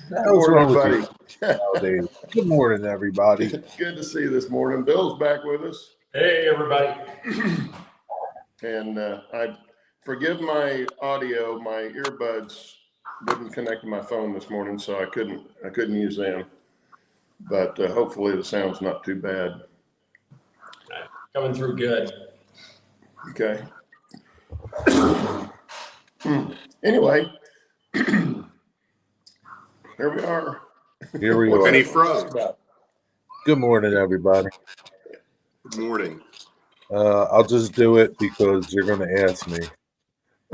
What's wrong with you everybody? nowadays? Good morning, everybody. Good to see you this morning. Bill's back with us. Hey, everybody. And I forgive my audio. My earbuds didn't connect to my phone this morning, so I couldn't use them. But hopefully the sound's not too bad. Coming through good. Okay. Anyway, here we are. Here we What's are. any from? Good morning, everybody. Good morning. I'll just do it because you're going to ask me.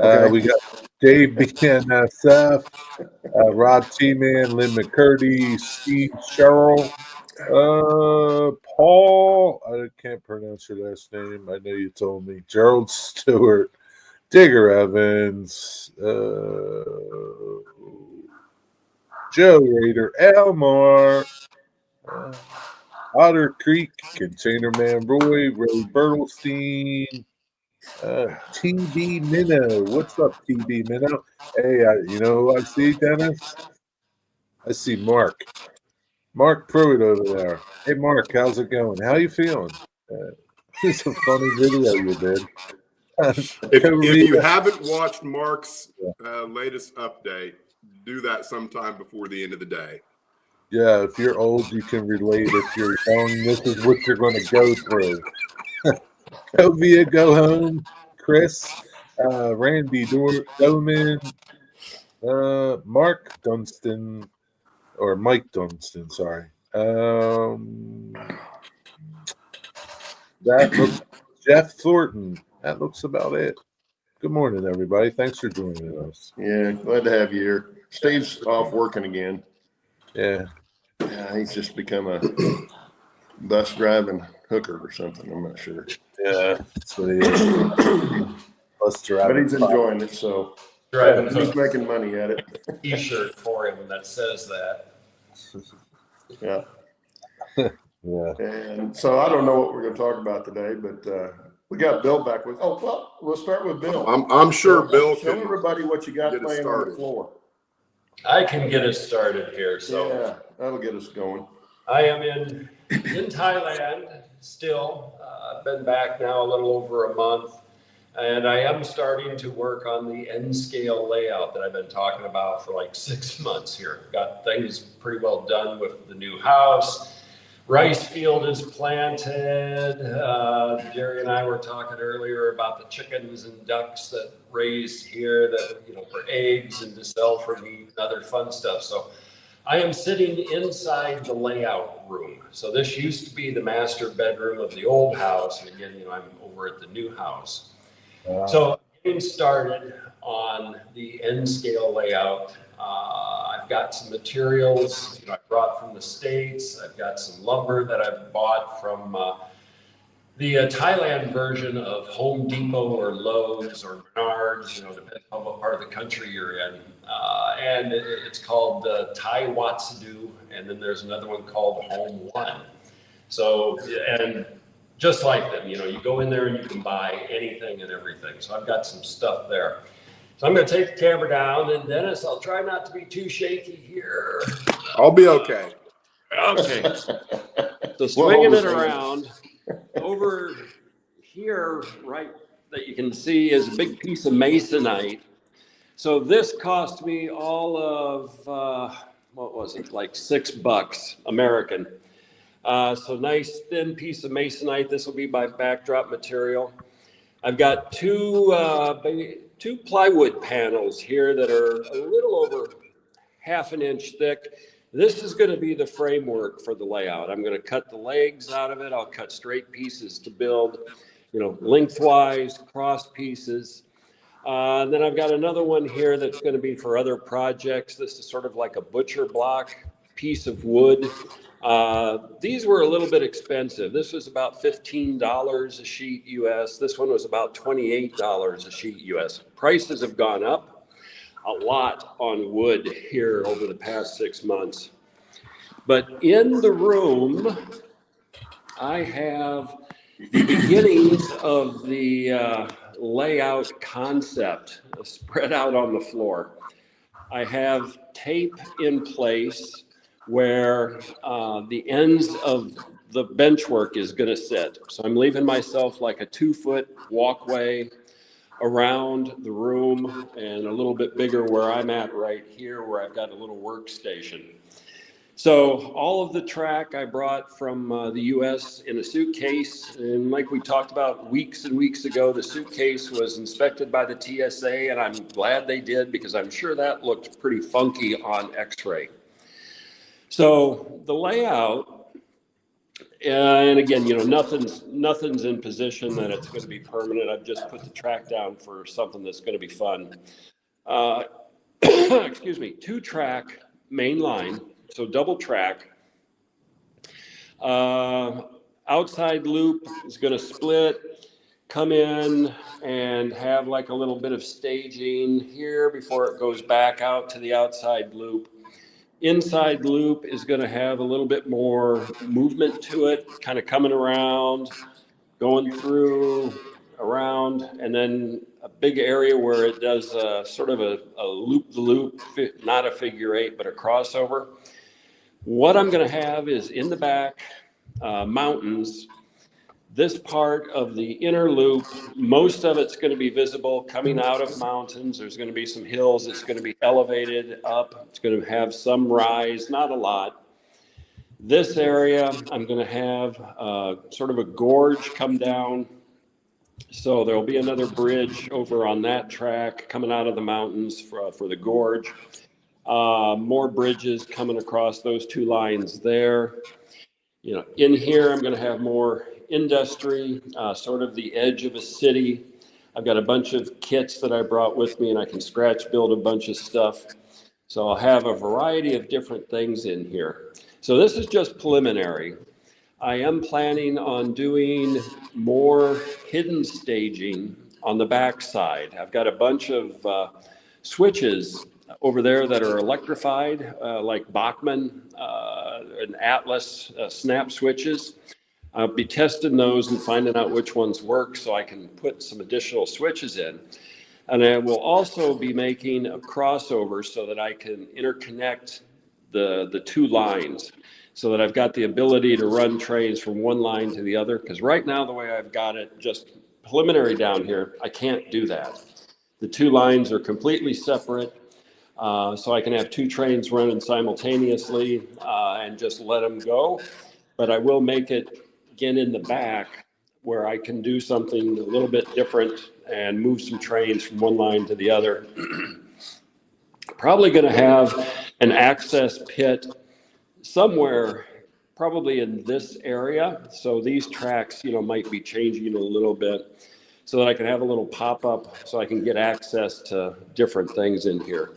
Okay. We got Dave BNSF, Rod T-Man, Lynn McCurdy, Steve Sherrill, Paul, I can't pronounce your last name. I know you told me. Gerald Stewart, Digger Evans, Joe Rader, Elmar, Otter Creek, Container Man Roy, Ray Bertelstein, TB Minnow. What's up, TB Minnow? Hey, you know who I see, Dennis? I see Mark. Mark Pruitt over there. Hey, Mark, how's it going? How you feeling? It's a funny video you did. If you haven't watched Mark's latest update, do that sometime before the end of the day. Yeah, if you're old, you can relate. If you're young, this is what you're going to go through. Go via, go home. Chris, Randy Doman, Mark Dunstan, or Mike Dunstan, sorry. That looks Jeff Thornton. That looks about it. Good morning, everybody. Thanks for joining us. Yeah, glad to have you here. Steve's off working again. Yeah. Yeah, he's just become a bus driving hooker or something. I'm not sure. Yeah, that's what he is. Bus driving. But he's enjoying it, so he's making money at it. T-shirt for him that says that. Yeah. Yeah. And so I don't know what we're going to talk about today, but we got Bill back with. Oh, well, we'll start with Bill. I'm sure Bill Show can everybody what you got laying on the floor. I can get us started here. So yeah, that'll get us going. I am in Thailand still. I've been back now a little over a month, and I am starting to work on the N-scale layout that I've been talking about for like 6 months here. Got things pretty well done with the new house. Rice field is planted. Jerry and I were talking earlier about the chickens and ducks that raised here that, for eggs and to sell for meat and other fun stuff. So I am sitting inside the layout room. So this used to be the master bedroom of the old house. And again, I'm over at the new house. So getting started on the N-scale layout. I've got some materials I brought from the States. I've got some lumber that I've bought from the Thailand version of Home Depot or Lowe's or Menards, depending on what part of the country you're in. And it's called Thai Watsadu, and then there's another one called Home One. So, and just like them, you go in there and you can buy anything and everything. So I've got some stuff there. So I'm going to take the camera down, and Dennis, I'll try not to be too shaky here. I'll be okay. Okay. So swinging it around over here, right, that you can see is a big piece of masonite. So this cost me all of, what was it, like $6 American. So nice thin piece of masonite. This will be my backdrop material. I've got two plywood panels here that are a little over ½ an inch thick. This is going to be the framework for the layout. I'm going to cut the legs out of it. I'll cut straight pieces to build, lengthwise, cross pieces. Then I've got another one here that's going to be for other projects. This is sort of like a butcher block piece of wood. These were a little bit expensive. This was about $15 a sheet US. This one was about $28 a sheet US. Prices have gone up a lot on wood here over the past 6 months. But in the room, I have the beginnings of the layout concept spread out on the floor. I have tape in place where the ends of the bench work is going to sit. So I'm leaving myself like a 2-foot walkway around the room and a little bit bigger where I'm at right here, where I've got a little workstation. So all of the track I brought from the US in a suitcase, and like we talked about weeks and weeks ago, the suitcase was inspected by the TSA, and I'm glad they did because I'm sure that looked pretty funky on X-ray. So the layout, and again, you know, nothing's in position that it's going to be permanent. I've just put the track down for something that's going to be fun. Excuse me, 2-track main line. So double track, outside loop is going to split, come in and have like a little bit of staging here before it goes back out to the outside loop. Inside loop is going to have a little bit more movement to it, kind of coming around, going through, around, and then a big area where it does sort of a loop-the-loop, not a figure 8, but a crossover. What I'm going to have is in the back, mountains. This part of the inner loop, most of it's going to be visible coming out of mountains. There's going to be some hills. It's going to be elevated up. It's going to have some rise, not a lot. This area, I'm going to have sort of a gorge come down. So there'll be another bridge over on that track coming out of the mountains for the gorge. More bridges coming across those 2 lines there. You know, in here, I'm going to have more industry, sort of the edge of a city. I've got a bunch of kits that I brought with me, and I can scratch build a bunch of stuff. So I'll have a variety of different things in here. So this is just preliminary. I am planning on doing more hidden staging on the backside. I've got a bunch of switches over there that are electrified, like Bachmann and Atlas snap switches. I'll be testing those and finding out which ones work so I can put some additional switches in. And I will also be making a crossover so that I can interconnect the 2 lines so that I've got the ability to run trains from one line to the other. Because right now, the way I've got it, just preliminary down here, I can't do that. The 2 lines are completely separate. So I can have 2 trains running simultaneously and just let them go. But I will make it, again, in the back where I can do something a little bit different and move some trains from one line to the other. Probably going to have an access pit somewhere, probably in this area. So these tracks, you know, might be changing a little bit so that I can have a little pop-up so I can get access to different things in here.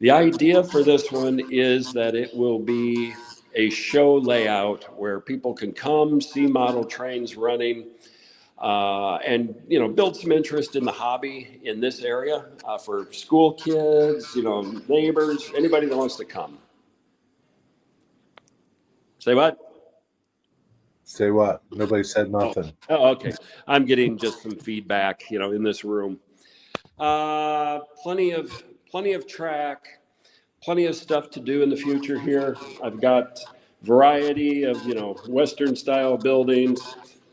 The idea for this one is that it will be a show layout where people can come see model trains running and, you know, build some interest in the hobby in this area for school kids, you know, neighbors, anybody that wants to come. Say what? Say what? Nobody said nothing. Oh, okay. I'm getting just some feedback, you know, in this room. Plenty of track, plenty of stuff to do in the future here. I've got variety of, you know, Western style buildings,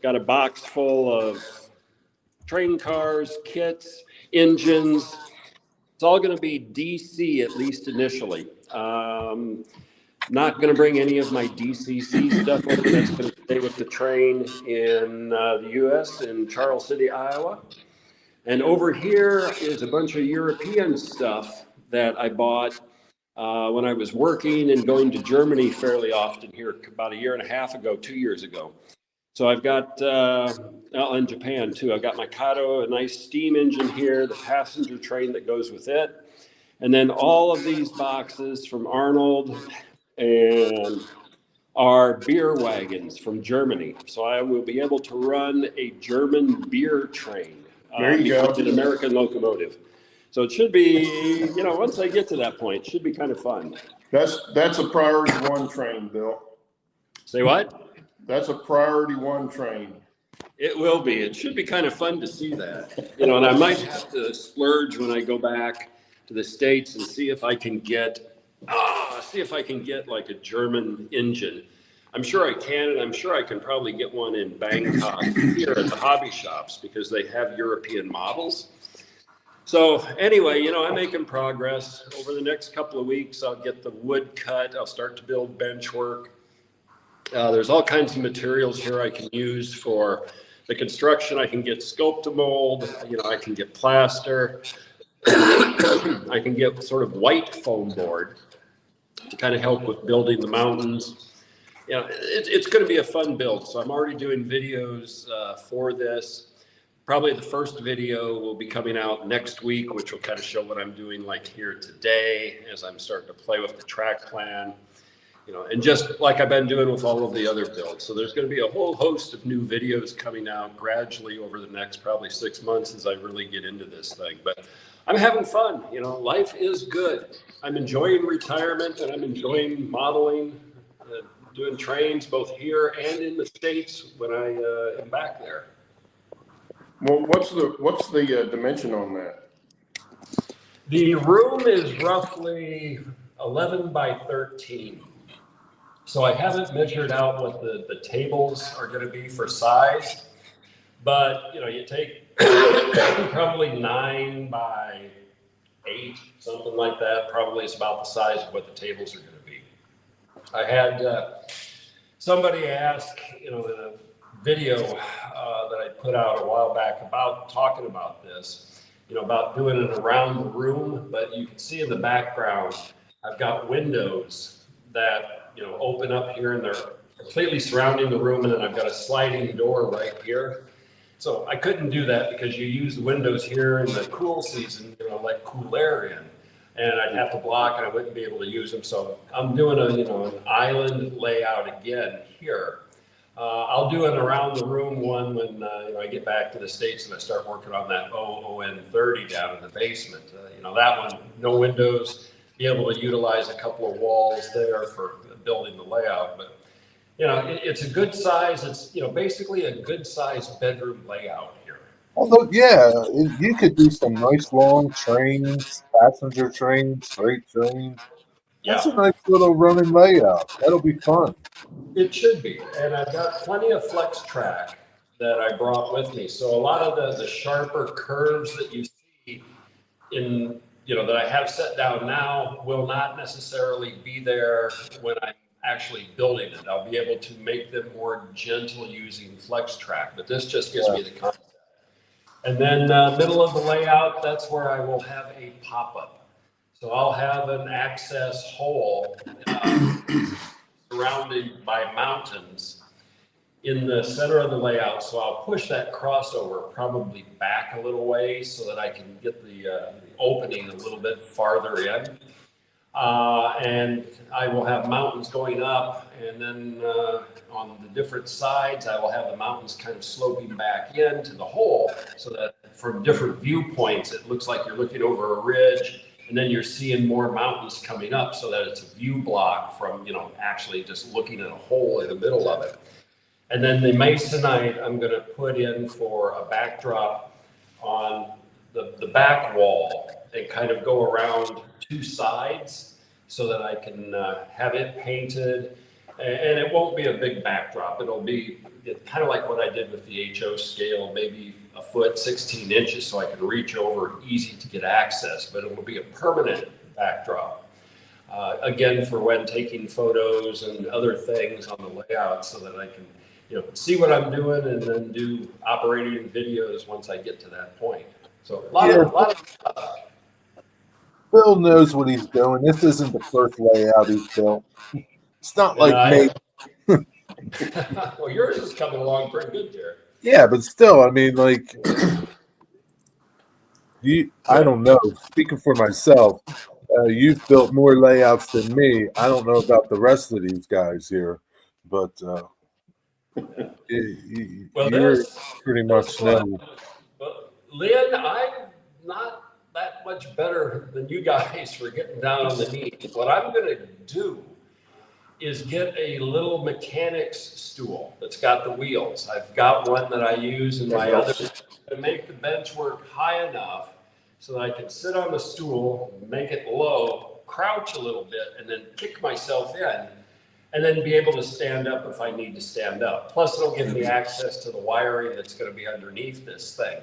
got a box full of train cars, kits, engines. It's all going to be DC, at least initially. Not going to bring any of my DCC stuff over. That's going to stay with the train in the US in Charles City, Iowa. And over here is a bunch of European stuff that I bought when I was working and going to Germany fairly often here about 1.5 years ago, 2 years ago. So I've got, in Japan too, I've got my Kato, a nice steam engine here, the passenger train that goes with it. And then all of these boxes from Arnold and are beer wagons from Germany. So I will be able to run a German beer train. There you go. An American locomotive. So it should be, you know, once I get to that point, it should be kind of fun. That's a priority 1 train, Bill. Say what? That's a priority 1 train. It will be. It should be kind of fun to see that. You know, and I might have to splurge when I go back to the States and see if I can get like a German engine. I'm sure I can, and I'm sure I can probably get one in Bangkok here at the hobby shops because they have European models. So anyway, you know, I'm making progress. Over the next couple of weeks, I'll get the wood cut. I'll start to build bench work. There's all kinds of materials here I can use for the construction. I can get Sculptamold, you know, I can get plaster. I can get sort of white foam board to kind of help with building the mountains. You know, it's going to be a fun build. So I'm already doing videos for this. Probably the first video will be coming out next week, which will kind of show what I'm doing like here today as I'm starting to play with the track plan. You know, and just like I've been doing with all of the other builds. So there's going to be a whole host of new videos coming out gradually over the next probably 6 months as I really get into this thing. But I'm having fun. You know, life is good. I'm enjoying retirement, and I'm enjoying modeling, doing trains both here and in the States when I am back there. Well, what's the dimension on that? The room is roughly 11 by 13. So I haven't measured out what the tables are going to be for size, but you know, you take probably 9 by 8, something like that. Probably is about the size of what the tables are going to be. I had somebody ask, you know, in a video that I put out a while back about talking about this, you know, about doing it around the room, but you can see in the background, I've got windows that, you know, open up here and they're completely surrounding the room, and then I've got a sliding door right here. So I couldn't do that because you use the windows here in the cool season, you know, let cool air in, and I'd have to block and I wouldn't be able to use them. So I'm doing a, you know, an island layout again here. I'll do an around the room one when you know, I get back to the States and I start working on that OON30 down in the basement. You know, that one, no windows, be able to utilize a couple of walls there for building the layout. But you know, it's a good size. It's, you know, basically a good size bedroom layout here. Although, yeah, you could do some nice long trains, passenger trains, freight trains. That's a nice little running layout. That'll be fun. It should be. And I've got plenty of flex track that I brought with me. So a lot of the sharper curves that you see in, you know, that I have set down now will not necessarily be there when I'm actually building it. I'll be able to make them more gentle using flex track, but this just gives me the concept. And then middle of the layout, that's where I will have a pop-up. So I'll have an access hole surrounded by mountains in the center of the layout. So I'll push that crossover probably back a little way so that I can get the opening a little bit farther in. And I will have mountains going up, and then on the different sides, I will have the mountains kind of sloping back into the hole so that from different viewpoints, it looks like you're looking over a ridge, and then you're seeing more mountains coming up so that it's a view block from, you know, actually just looking at a hole in the middle of it. And then the masonite I'm going to put in for a backdrop on the back wall and kind of go around 2 sides so that I can have it painted. And it won't be a big backdrop. It'll be kind of like what I did with the HO scale, maybe a foot, 16 inches, so I can reach over, easy to get access, but it will be a permanent backdrop. Again, for when taking photos and other things on the layout so that I can, you know, see what I'm doing and then do operating videos once I get to that point. So a lot of stuff. Bill knows what he's doing. This isn't the first layout he's built. It's not like me. Well, yours is coming along pretty good, Jerry. Yeah, but still, I mean, like, I don't know. Speaking for myself, you've built more layouts than me. I don't know about the rest of these guys here, but you're pretty much know. Well, Lynn, I'm not that much better than you guys for getting down on the knees. What I'm going to do is get a little mechanics stool that's got the wheels. I've got one that I use in my other to make the bench work high enough so that I can sit on the stool, make it low, crouch a little bit, and then kick myself in, and then be able to stand up if I need to stand up. Plus, it'll give me access to the wiring that's going to be underneath this thing.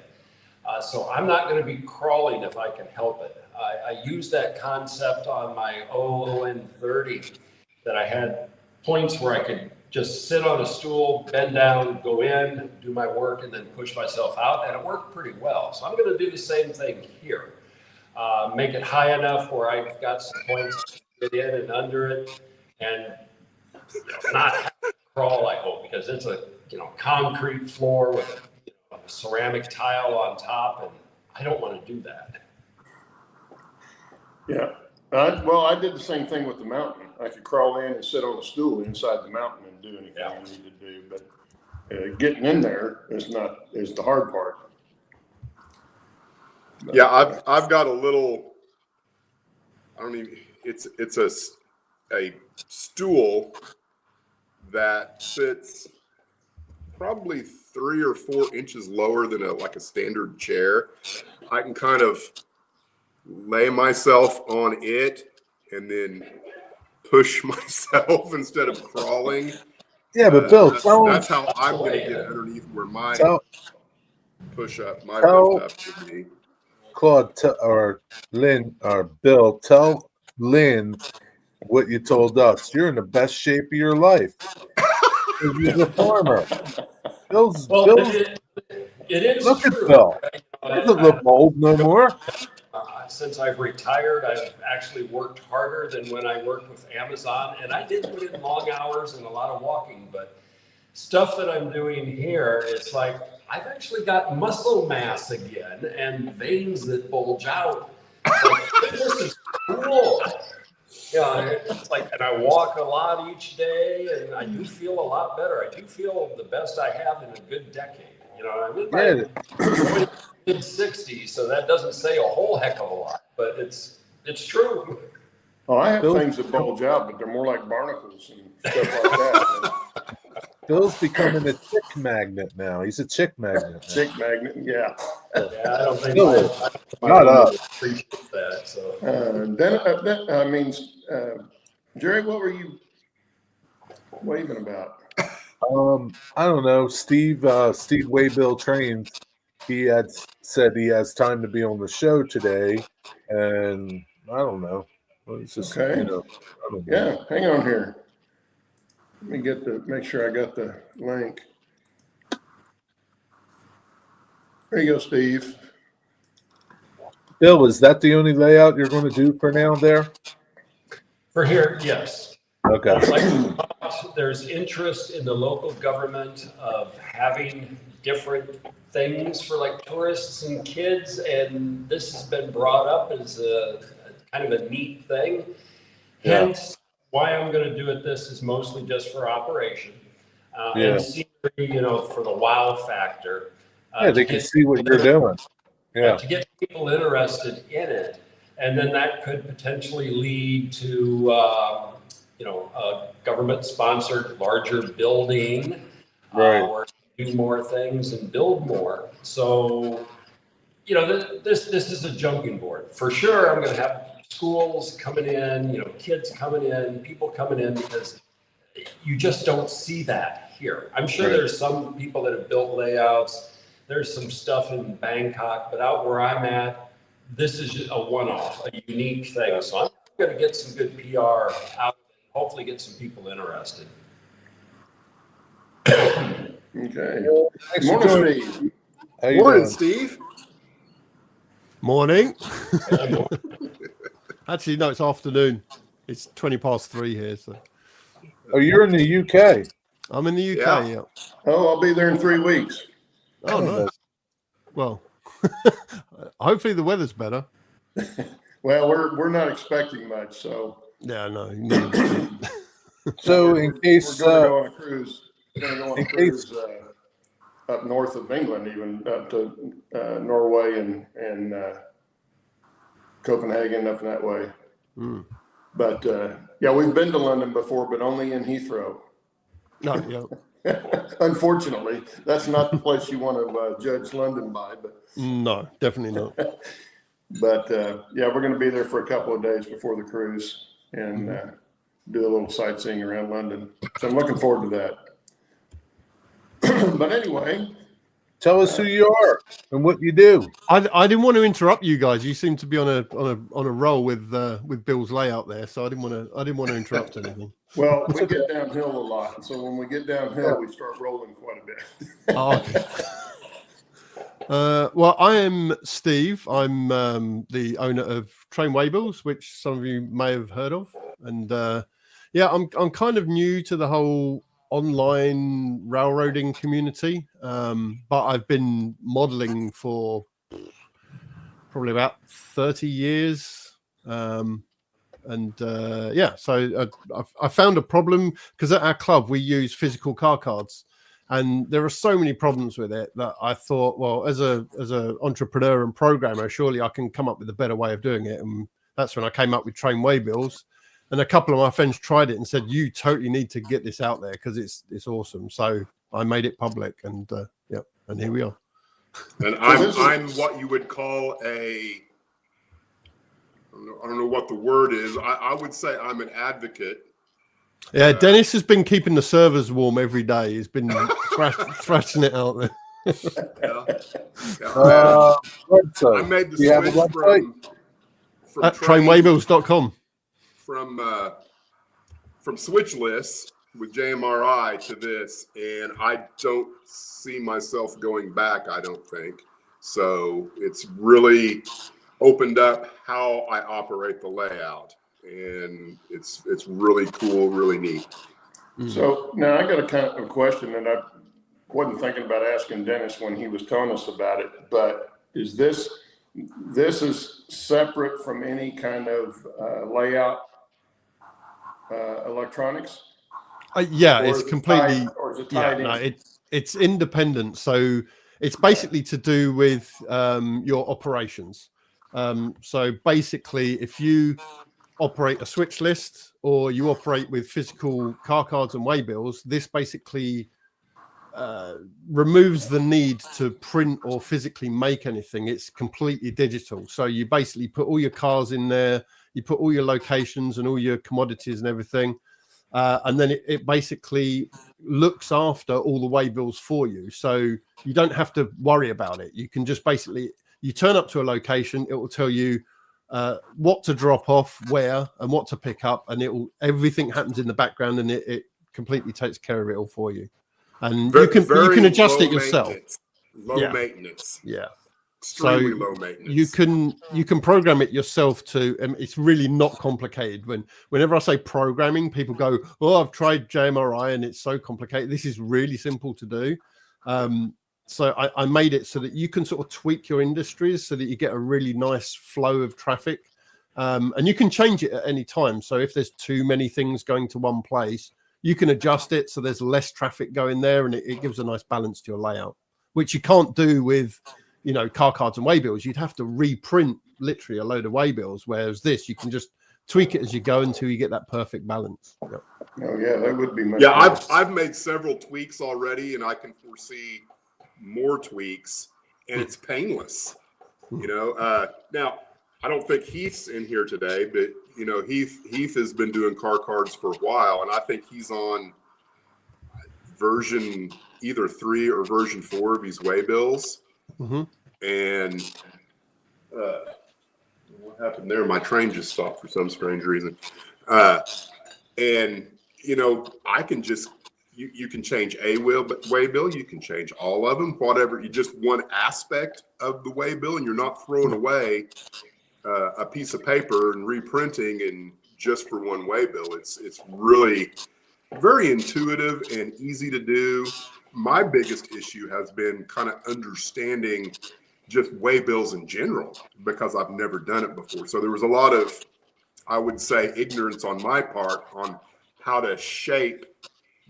So I'm not going to be crawling if I can help it. I use that concept on my ON30 that I had points where I could just sit on a stool, bend down, go in, do my work, and then push myself out, and it worked pretty well. So I'm going to do the same thing here. Make it high enough where I've got some points to get in and under it, and not have to crawl, I hope, because it's a concrete floor with ceramic tile on top, and I don't want to do that. Yeah. Well, I did the same thing with the mountain. I could crawl in and sit on a stool inside the mountain and do anything I need to do, but getting in there is the hard part. But, yeah, I've got a little. I don't even. It's a stool that sits probably 3 or 4 inches lower than a standard chair. I can kind of lay myself on it and then push myself instead of crawling. Yeah, but Bill, that's how I'm going to get underneath where my push up, my lift up would be. Claude or Lynn or Bill, tell Lynn what you told us. You're in the best shape of your life. You're a farmer. Bill's it is look true. at Bill. He doesn't look old no more. Since I've retired, I've actually worked harder than when I worked with Amazon, and I did put in long hours and a lot of walking, but stuff that I'm doing here, it's like I've actually got muscle mass again and veins that bulge out. Like, this is cool. It's like, and I walk a lot each day, and I do feel a lot better. I do feel the best I have in a good decade. I'm in my mid-60s, so that doesn't say a whole heck of a lot, but it's true. Oh, I have things that bulge out, but they're more like barnacles and stuff like that. Bill's becoming a chick magnet now. He's a chick magnet. Chick magnet, yeah. Yeah, I don't think not us. Appreciate that. So that means, Jerry, what were you waving about? I don't know. Steve Waybill Trains. He had said he has time to be on the show today, and I don't know. It's just Okay. I don't know. Yeah, hang on here. Let me make sure I got the link. There you go, Steve. Bill, is that the only layout you're going to do for now there? for here, yes. Okay. There's interest in the local government of having different things for like tourists and kids, and this has been brought up as a kind of a neat thing. Yeah. Hence, why I'm going to do it. This is mostly just for operation Yeah. and scenery, for the wow factor. Yeah, they can see what you're doing. Yeah. To get people interested in it, and then that could potentially lead to a government-sponsored larger building, Right. or do more things and build more. So, this is a jumping board for sure. I'm going to have schools coming in, kids coming in, people coming in, because you just don't see that here. I'm sure Right. there's some people that have built layouts. There's some stuff in Bangkok, but out where I'm at, this is a one-off, a unique thing. So I'm going to get some good PR out, hopefully get some people interested. Okay. Thanks for Morning, joining. Steve. How you Morning, doing? Steve. Morning. Actually, no, it's afternoon. It's 3:20 here, so Oh, you're in the UK. I'm in the UK. Yeah. Yeah. Oh, I'll be there in 3 weeks. Oh, nice. Well, hopefully the weather's better. Well, we're not expecting much, so Yeah, no. So in case we're going to go on a cruise. We're going to go on a cruise up north of England, even up to Norway and Copenhagen, up that way. Mm. But yeah, we've been to London before, but only in Heathrow. No, yeah. Unfortunately, that's not the place you want to judge London by. But No, definitely not. But yeah, we're going to be there for a couple of days before the cruise and do a little sightseeing around London. So I'm looking forward to that. But anyway, tell us who you are and what you do. I didn't want to interrupt you guys. You seem to be on a roll with Bill's layout there, so I didn't want to interrupt anything. well, we get downhill a lot, and so when we get downhill, we start rolling quite a bit. Oh, okay. Well, I am Steve. I'm the owner of Train Waybills, which some of you may have heard of, and yeah, I'm kind of new to the whole online railroading community, but I've been modeling for probably about 30 years. And yeah, so I found a problem because at our club we use physical car cards, and there are so many problems with it that I thought, well, as a entrepreneur and programmer, surely I can come up with a better way of doing it. And that's when I came up with Train Waybills. And a couple of my friends tried it and said, you totally need to get this out there because it's awesome. So I made it public, and yeah, and here we are. And I'm what you would call I don't know what the word is. I would say I'm an advocate. Yeah, Dennis has been keeping the servers warm every day. He's been thrashing it out there. I made the switch from trainwaybills.com. From switch lists with JMRI to this, and I don't see myself going back, I don't think. So it's really opened up how I operate the layout, and it's really cool, really neat. So now I got a kind of a question that I wasn't thinking about asking Dennis when he was telling us about it, but is this is separate from any kind of layout electronics? Yeah, it's completely. Or is it tied in? No, it's independent. So it's basically to do with your operations. So basically, if you operate a switch list or you operate with physical car cards and waybills, this basically removes the need to print or physically make anything. It's completely digital. So you basically put all your cars in there, you put all your locations and all your commodities and everything, and then it basically looks after all the waybills for you. So you don't have to worry about it. You can just basically, you turn up to a location, it will tell you what to drop off, where, and what to pick up, and everything happens in the background, and it completely takes care of it all for you. And you can adjust it yourself. Low maintenance. Yeah. Extremely low maintenance. You can program it yourself too. It's really not complicated. Whenever I say programming, people go, "Oh, I've tried JMRI and it's so complicated." This is really simple to do. So I made it so that you can sort of tweak your industries so that you get a really nice flow of traffic, and you can change it at any time. So if there's too many things going to one place, you can adjust it so there's less traffic going there, and it gives a nice balance to your layout, which you can't do with, car cards and waybills. You'd have to reprint literally a load of waybills, whereas this, you can just tweak it as you go until you get that perfect balance. Yeah. Oh yeah, that would be much. Yeah, better. I've made several tweaks already, and I can foresee more tweaks, and it's painless. Now I don't think Heath's in here today, but Heath has been doing car cards for a while, and I think he's on version either 3 or version 4 of his waybills. Mm-hmm. And what happened there? My train just stopped for some strange reason. And I can just you can change a waybill, you can change all of them, whatever. You just one aspect of the waybill, and you're not throwing away a piece of paper and reprinting and just for one waybill. It's really very intuitive and easy to do. My biggest issue has been kind of understanding just waybills in general, because I've never done it before. So there was a lot of, I would say, ignorance on my part on how to shape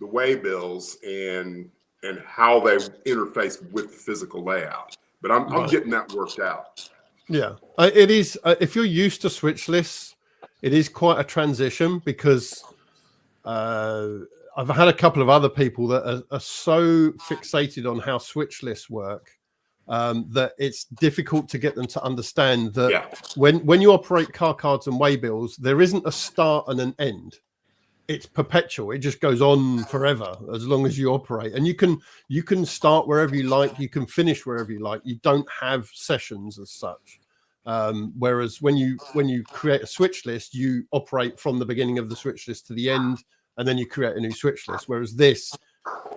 the waybills and how they interface with the physical layout. But I'm getting that worked out. Yeah, it is. If you're used to switch lists, it is quite a transition, because I've had a couple of other people that are so fixated on how switch lists work that it's difficult to get them to understand that Yeah. when you operate car cards and waybills, there isn't a start and an end. It's perpetual. It just goes on forever as long as you operate, and you can start wherever you like, you can finish wherever you like. You don't have sessions as such. Whereas when you create a switch list, you operate from the beginning of the switch list to the end, and then you create a new switch list. Whereas this,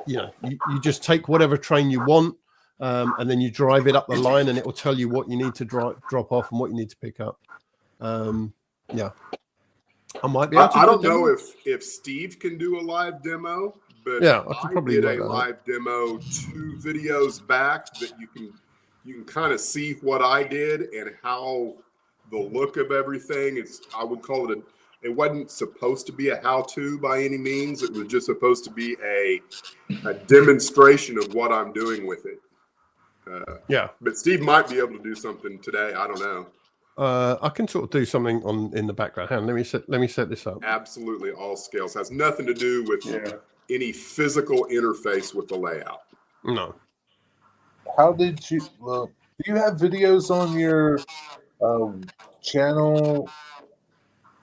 you just take whatever train you want, and then you drive it up the line, and it will tell you what you need to drop off and what you need to pick up. Yeah. I might be able to I don't know if Steve can do a live demo, but yeah, I did a live demo 2 videos back that you can kind of see what I did and how the look of everything. I would call it it wasn't supposed to be a how-to by any means. It was just supposed to be a demonstration of what I'm doing with it. Yeah. But Steve might be able to do something today. I don't know. I can sort of do something in the background. Hang on, let me set this up. Absolutely, all scales. Has nothing to do with any physical interface with the layout. No. How did you? Do you have videos on your channel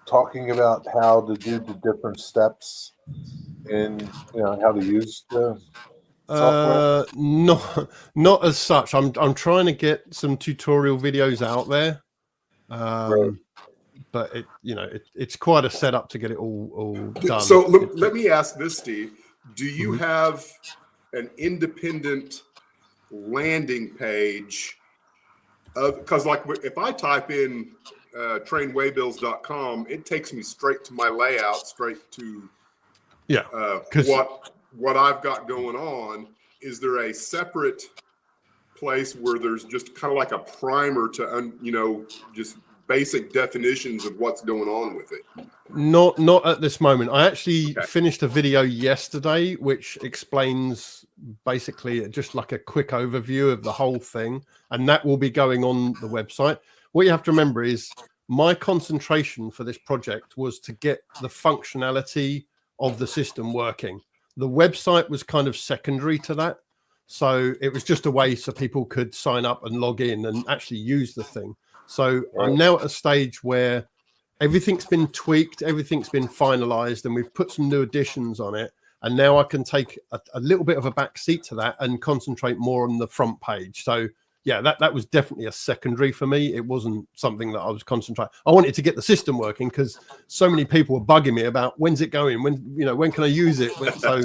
talking about how to do the different steps and how to use the software? Not as such. I'm trying to get some tutorial videos out there. Right. But it's quite a setup to get it all done. So let me ask this, Steve. Do you have an independent landing page because like if I type in trainwaybills.com, it takes me straight to my layout, straight to what I've got going on. Is there a separate place where there's just kind of like a primer to just basic definitions of what's going on with it? Not at this moment. I actually finished a video yesterday which explains basically just like a quick overview of the whole thing, and that will be going on the website. What you have to remember is my concentration for this project was to get the functionality of the system working. The website was kind of secondary to that. So it was just a way so people could sign up and log in and actually use the thing. So I'm now at a stage where everything's been tweaked, everything's been finalized, and we've put some new additions on it. And now I can take a little bit of a back seat to that and concentrate more on the front page. So yeah, that was definitely a secondary for me. It wasn't something that I was concentrating. I wanted to get the system working because so many people were bugging me about when's it going? When can I use it? So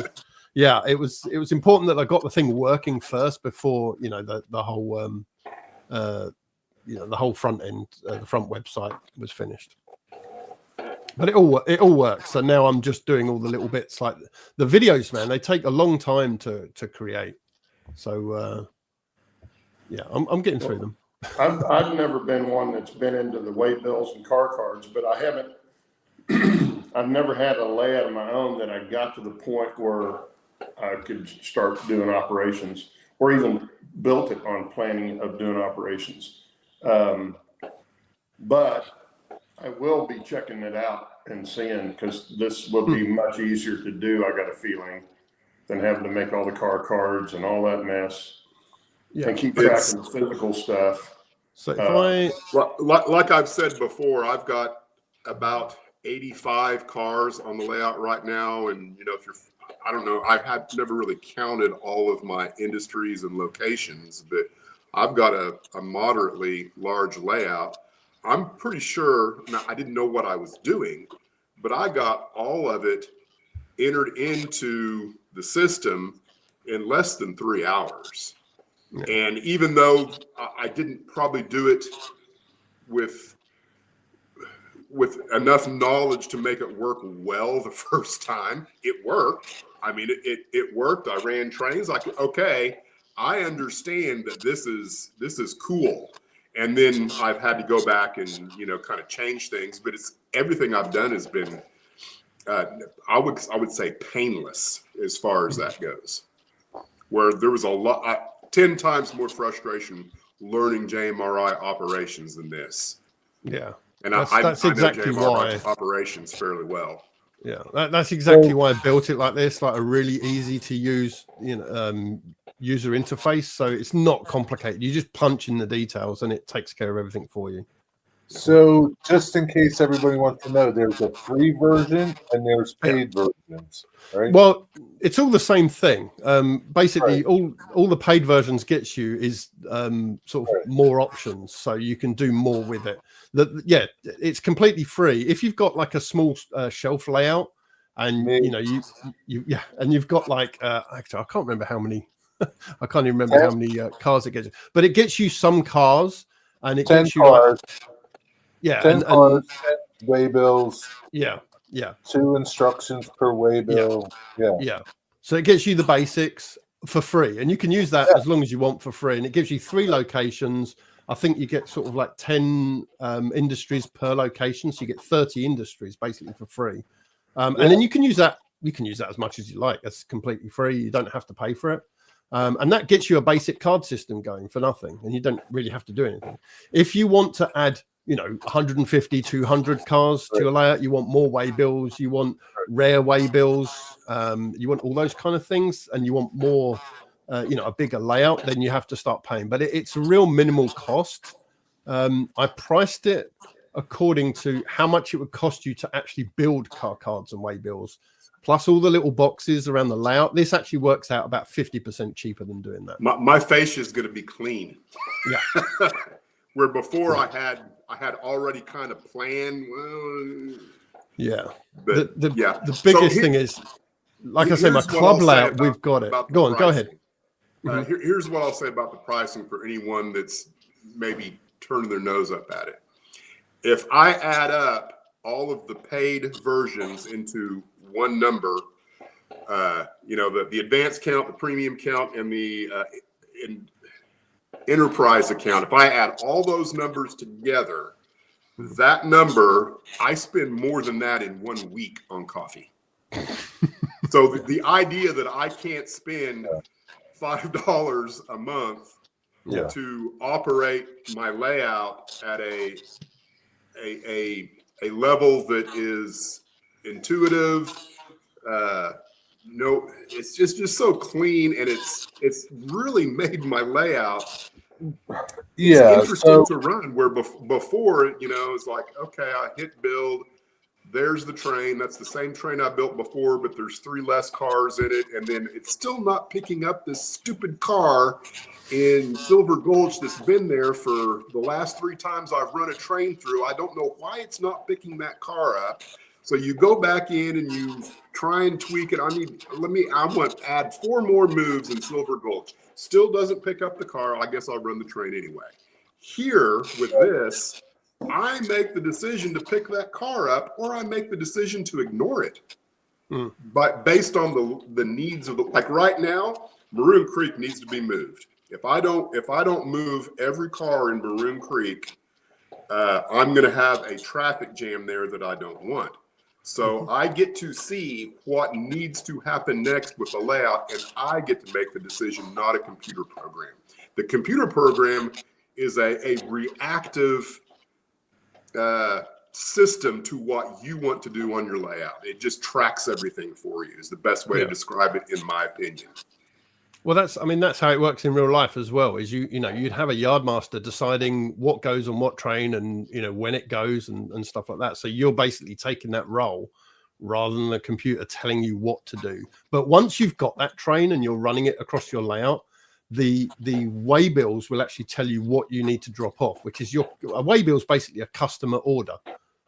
yeah, it was important that I got the thing working first before, the whole, the whole front end, the front website was finished. But it all works. So now I'm just doing all the little bits like the videos, man. They take a long time to create. So yeah, I'm getting through them. I've never been one that's been into the waybills and car cards, but I haven't. I've never had a layout of my own that I got to the point where I could start doing operations, or even built it on planning of doing operations. But I will be checking it out and seeing, because this will be much easier to do, I got a feeling, than having to make all the car cards and all that mess. Yeah, and keep track of the physical stuff. So if like I've said before, I've got about 85 cars on the layout right now. And, I don't know, I have never really counted all of my industries and locations, but I've got a moderately large layout. I'm pretty sure, now I didn't know what I was doing, but I got all of it entered into the system in less than 3 hours. Yeah. And even though I didn't probably do it with enough knowledge to make it work well the first time, it worked. I mean, it worked. I ran trains. Like, okay, I understand that this is cool. And then I've had to go back and, kind of change things, but everything I've done has been, I would say painless as far as that goes, where there was 10 times more frustration learning JMRI operations than this. Yeah. And that's exactly why operations fairly well. Yeah, that's exactly why I built it like this, like a really easy to use, user interface, so it's not complicated. You just punch in the details and it takes care of everything for you. So, just in case everybody wants to know, there's a free version and there's paid versions, right? Well, it's all the same thing. Basically, Right. all the paid versions gets you is sort of more options, so you can do more with it. It's completely free if you've got like a small shelf layout, and and you've got like actually I can't remember how many. I can't even remember how many cars it gets you, but it gets you some cars, and it 10 gets you cars. Yeah, 10 cars, 10 waybills. Yeah. 2 instructions per waybill. Yeah. So it gets you the basics for free, and you can use that as long as you want for free. And it gives you 3 locations. I think you get sort of like 10 industries per location, so you get 30 industries basically for free. And then you can use that. You can use that as much as you like. It's completely free. You don't have to pay for it. And that gets you a basic card system going for nothing, and you don't really have to do anything. If you want to add 150, 200 cars to your layout, you want more waybills, you want rare waybills, you want all those kind of things, and you want more, a bigger layout, then you have to start paying. But it's a real minimal cost. I priced it according to how much it would cost you to actually build car cards and waybills, plus all the little boxes around the layout. This actually works out about 50% cheaper than doing that. My fascia is going to be clean. Yeah. Where before I had already kind of planned. Yeah. But The biggest thing is, like I say, my club layout, we've got it. Go ahead. Here's what I'll say about the pricing for anyone that's maybe turning their nose up at it. If I add up all of the paid versions into one number, the advanced count, the premium count, and the enterprise account, if I add all those numbers together, that number, I spend more than that in 1 week on coffee. So the idea that I can't spend $5 a month to operate my layout at a level that is intuitive, it's just so clean, and it's really made my layout interesting to run. Where before, it's like, okay, I hit build, there's the train, that's the same train I built before, but there's 3 less cars in it, and then it's still not picking up this stupid car in Silver Gulch that's been there for the last 3 times I've run a train through. I don't know why it's not picking that car up. So you go back in and you try and tweak it. I want to add 4 more moves in Silver Gulch. Still doesn't pick up the car. I guess I'll run the train anyway. Here with this, I make the decision to pick that car up, or I make the decision to ignore it. But based on the needs of like right now, Maroon Creek needs to be moved. If I don't move every car in Maroon Creek, I'm going to have a traffic jam there that I don't want. So I get to see what needs to happen next with the layout, and I get to make the decision, not a computer program. The computer program is a reactive system to what you want to do on your layout. It just tracks everything for you is the best way to describe it, in my opinion. Well, that's how it works in real life as well. Is you'd have a yardmaster deciding what goes on what train and when it goes and stuff like that. So you're basically taking that role rather than the computer telling you what to do. But once you've got that train and you're running it across your layout, the waybills will actually tell you what you need to drop off, which is a waybill is basically a customer order.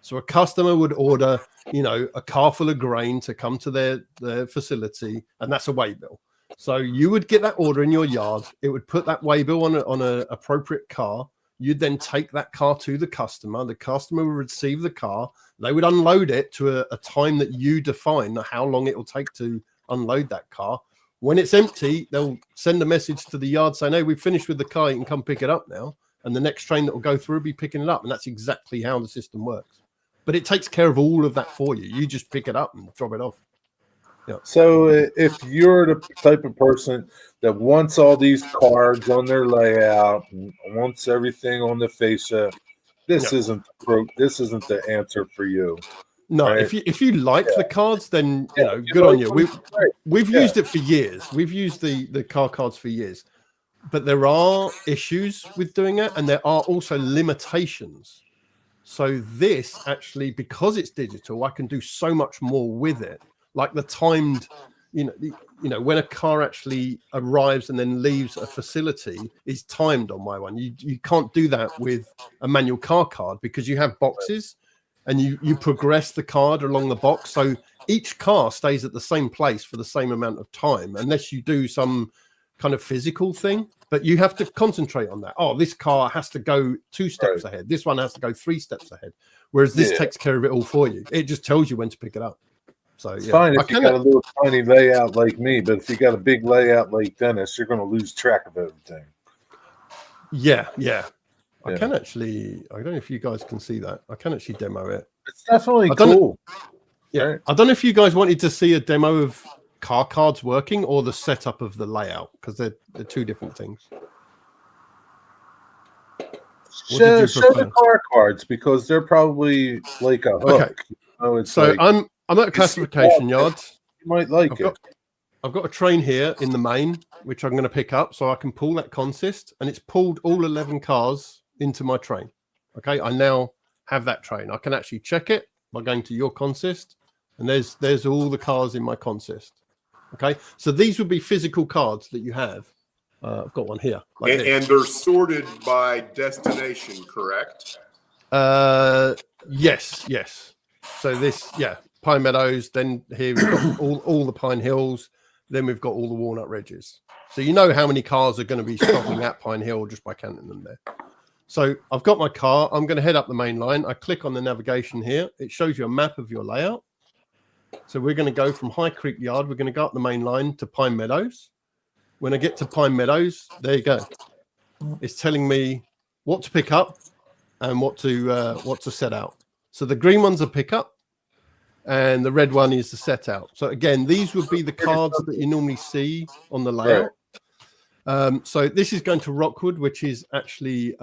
So a customer would order, a car full of grain to come to their facility, and that's a waybill. So you would get that order in your yard. It would put that waybill on an appropriate car. You'd then take that car to the customer. The customer would receive the car. They would unload it to a time that you define how long it will take to unload that car. When it's empty, they'll send a message to the yard saying, "Hey, we've finished with the car. You can come pick it up now." And the next train that will go through will be picking it up. And that's exactly how the system works. But it takes care of all of that for you. You just pick it up and drop it off. Yeah. So if you're the type of person that wants all these cards on their layout and wants everything on the fascia, this isn't the answer for you. No, right? if you like the cards, then you know, you good on like you. them, We've great. we've Yeah. used it for years. We've used the car cards for years, but there are issues with doing it, and there are also limitations. So this actually, because it's digital, I can do so much more with it. Like the timed, when a car actually arrives and then leaves a facility is timed on my one. You can't do that with a manual car card because you have boxes and you progress the card along the box. So each car stays at the same place for the same amount of time, unless you do some kind of physical thing. But you have to concentrate on that. Oh, this car has to go 2 steps ahead. This one has to go 3 steps ahead. Whereas this takes care of it all for you. It just tells you when to pick it up. So It's fine if you got a little tiny layout like me, but if you got a big layout like Dennis, you're going to lose track of everything. Yeah. I can actually, I don't know if you guys can see that. I can actually demo it. It's definitely cool. Yeah. Right. I don't know if you guys wanted to see a demo of car cards working or the setup of the layout, because they're 2 different things. Show the car cards because they're probably like a hook. Okay. So like, I'm at a classification yard. You might like it. I've got a train here in the main, which I'm going to pick up, so I can pull that consist, and it's pulled all 11 cars into my train. Okay, I now have that train. I can actually check it by going to your consist, and there's all the cars in my consist. Okay, so these would be physical cards that you have. I've got one here. Like and they're sorted by destination, correct? Yes. So this, Pine Meadows. Then here we've got all the Pine Hills. Then we've got all the Walnut Ridges. So you know how many cars are going to be stopping at Pine Hill just by counting them there. So I've got my car. I'm going to head up the main line. I click on the navigation here. It shows you a map of your layout. So we're going to go from High Creek Yard. We're going to go up the main line to Pine Meadows. When I get to Pine Meadows, there you go. It's telling me what to pick up and what to set out. So the green one's a pickup, and the red one is the set out. So again, these would be the cards that you normally see on the layout. So this is going to Rockwood, which is actually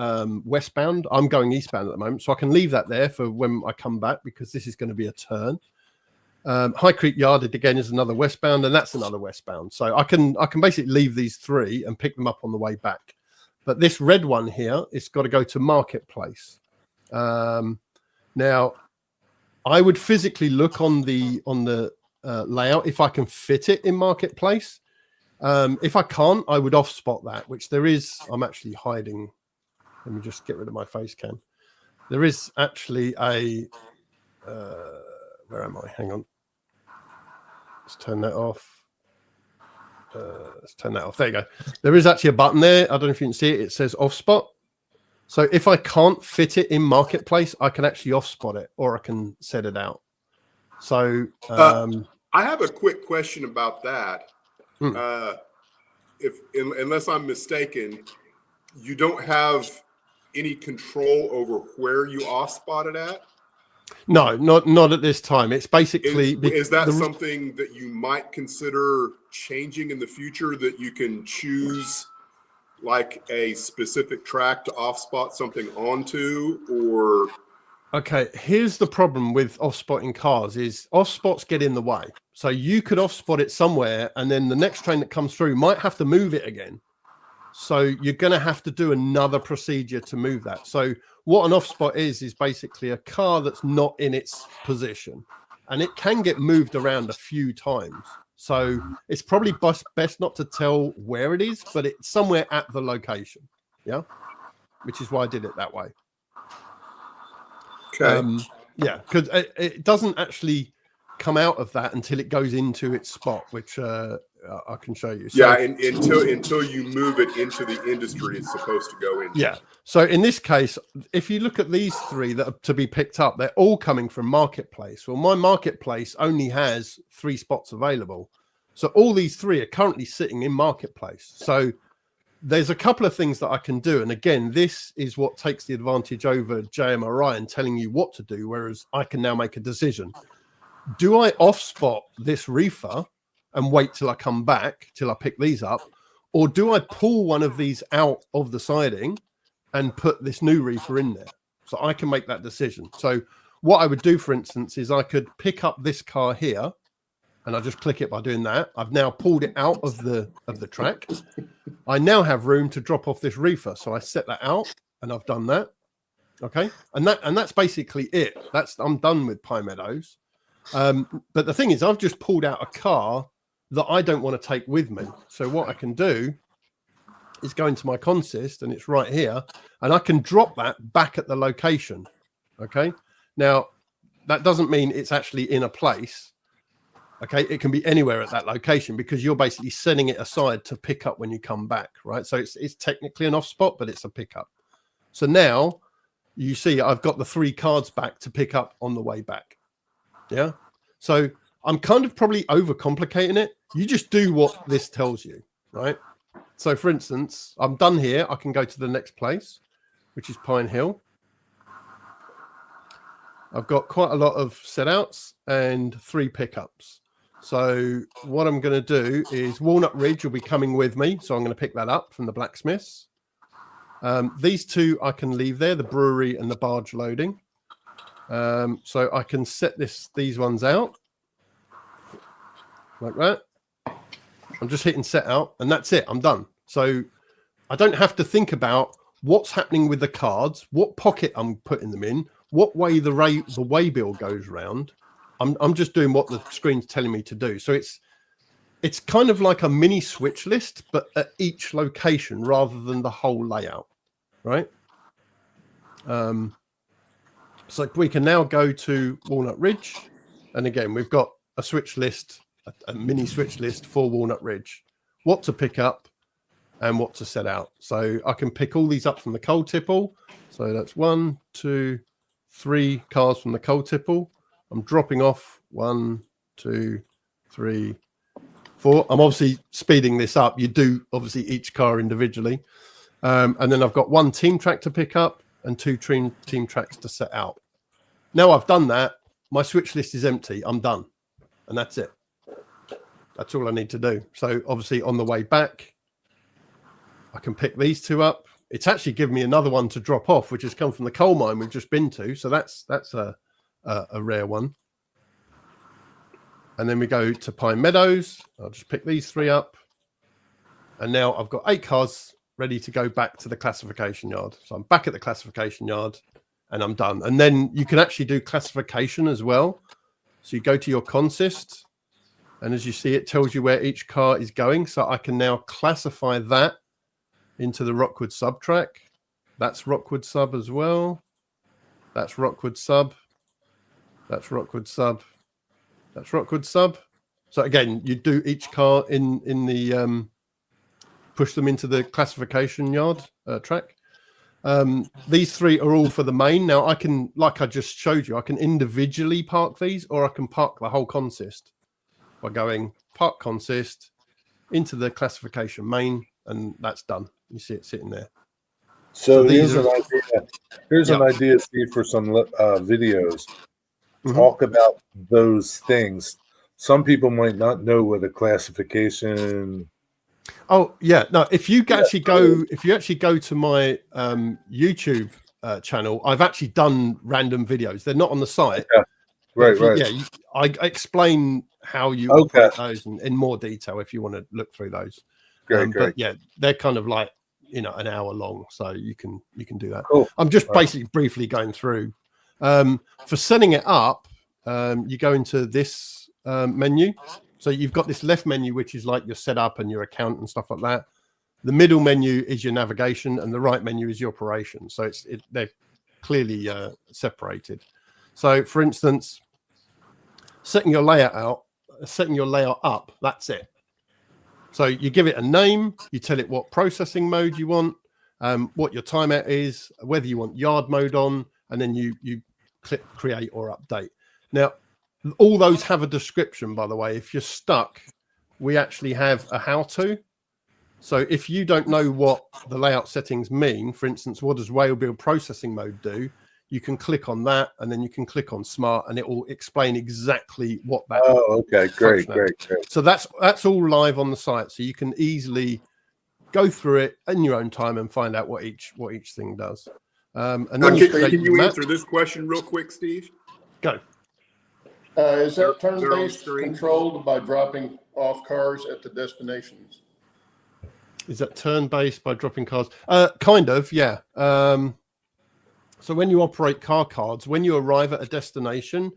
westbound. I'm going eastbound at the moment, so I can leave that there for when I come back because this is going to be a turn. High Creek Yard again is another westbound, and that's another westbound. So I can basically leave these 3 and pick them up on the way back. But this red one here, it's got to go to Marketplace. Now, I would physically look on the layout if I can fit it in Marketplace. If I can't, I would off spot that, which there is. I'm actually hiding. Let me just get rid of my face cam. There is actually a. Where am I? Hang on. Let's turn that off. Let's turn that off. There you go. There is actually a button there. I don't know if you can see it. It says off spot. So if I can't fit it in Marketplace, I can actually off spot it, or I can set it out. So I have a quick question about that. Unless I'm mistaken, you don't have any control over where you off spot it at? No, not at this time. It's basically is that something that you might consider changing in the future, that you can choose like a specific track to off spot something onto? Or okay, here's the problem with off spotting cars is off spots get in the way. So you could off spot it somewhere, and then the next train that comes through might have to move it again. So you're going to have to do another procedure to move that. So what an off spot is basically a car that's not in its position, and it can get moved around a few times. So it's probably best not to tell where it is, but it's somewhere at the location. Yeah. Which is why I did it that way. okay. Yeah, because it doesn't actually come out of that until it goes into its spot, which I can show you. So, yeah, and until you move it into the industry it's supposed to go in. Yeah. So in this case, if you look at these 3 that are to be picked up, they're all coming from Marketplace. Well, my Marketplace only has 3 spots available. So all these 3 are currently sitting in Marketplace. So there's a couple of things that I can do. And again, this is what takes the advantage over JMRI and telling you what to do, whereas I can now make a decision. Do I off spot this reefer and wait till I come back, till I pick these up? Or do I pull one of these out of the siding and put this new reefer in there? So I can make that decision. So what I would do, for instance, is I could pick up this car here, and I just click it by doing that. I've now pulled it out of the track. I now have room to drop off this reefer, so I set that out, and I've done that. Okay, and that's basically it. I'm done with Pine Meadows. But the thing is, I've just pulled out a car that I don't want to take with me. So what I can do is go into my consist, and it's right here, and I can drop that back at the location. Okay, now that doesn't mean it's actually in a place. Okay, it can be anywhere at that location because you're basically setting it aside to pick up when you come back, right? So it's technically an off spot, but it's a pickup. So now you see I've got the 3 cards back to pick up on the way back. Yeah, so I'm kind of probably overcomplicating it. You just do what this tells you, right? So for instance, I'm done here. I can go to the next place, which is Pine Hill. I've got quite a lot of set outs and 3 pickups. So what I'm going to do is Walnut Ridge will be coming with me. So I'm going to pick that up from the blacksmiths. These 2 I can leave there, the brewery and the barge loading. So I can set these ones out like that. I'm just hitting set out, and that's it. I'm done. So I don't have to think about what's happening with the cards, what pocket I'm putting them in, what way the way bill goes round. I'm just doing what the screen's telling me to do. So it's kind of like a mini switch list, but at each location rather than the whole layout, right? So we can now go to Walnut Ridge, and again we've got a switch list, a mini switch list for Walnut Ridge, what to pick up and what to set out. So I can pick all these up from the coal tipple. So that's 1, 2, 3 cars from the coal tipple. I'm dropping off 1, 2, 3, 4. I'm obviously speeding this up. You do obviously each car individually. And then I've got 1 team track to pick up and 2 team tracks to set out. Now I've done that. My switch list is empty. I'm done. And that's it. That's all I need to do. So obviously on the way back, I can pick these 2 up. It's actually given me another one to drop off, which has come from the coal mine we've just been to. So that's a rare one. And then we go to Pine Meadows. I'll just pick these 3 up. And now I've got 8 cars ready to go back to the classification yard. So I'm back at the classification yard and I'm done. And then you can actually do classification as well. So you go to your consist, and as you see, it tells you where each car is going. So I can now classify that into the Rockwood sub track. That's Rockwood sub as well. That's Rockwood sub. That's Rockwood sub. That's Rockwood sub. So again, you do each car in the push them into the classification yard track. These 3 are all for the main. Now I can, like I just showed you, I can individually park these, or I can park the whole consist by going park consist into the classification main, and that's done. You see it sitting there. So here's an idea. Here's an idea, Steve, for some videos. Talk about those things. Some people might not know what a classification. Oh yeah, no. If you actually go to my YouTube channel, I've actually done random videos. They're not on the site. Yeah. Right. Yeah, I explain how you operate those in more detail if you want to look through those. Great. But yeah, they're kind of like an hour long, so you can do that. Cool. I'm just basically briefly going through. For setting it up, you go into this menu. So you've got this left menu, which is like your setup and your account and stuff like that. The middle menu is your navigation, and the right menu is your operation. So they're clearly separated. So for instance, setting your layout up, that's it. So you give it a name, you tell it what processing mode you want, what your timeout is, whether you want yard mode on, and then you click create or update. Now, all those have a description, by the way. If you're stuck, we actually have a how-to. So if you don't know what the layout settings mean, for instance, what does whale bill processing mode do? You can click on that, and then you can click on smart, and it will explain exactly what that. Oh, okay, great. So that's all live on the site, so you can easily go through it in your own time and find out what each thing does. And then can you answer this question real quick, Steve? Go. Is that They're on turn-based screen. controlled by dropping off cars at the destinations? Is that turn-based by dropping cards? Kind of, yeah. So when you operate car cards, when you arrive at a destination,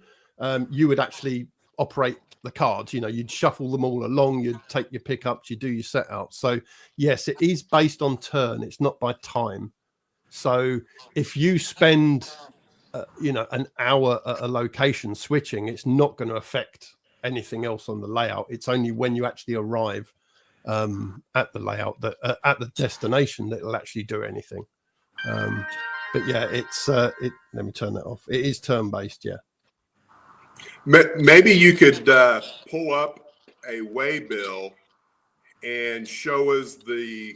you would actually operate the cards. You know, you'd shuffle them all along, you'd take your pickups, you do your set outs. So yes, it is based on turn. It's not by time. So if you spend, an hour at a location switching, it's not going to affect anything else on the layout. It's only when you actually arrive at the layout, that at the destination, that it'll actually do anything. But yeah, it's let me turn that off. It is turn based, yeah. Maybe you could pull up a waybill and show us the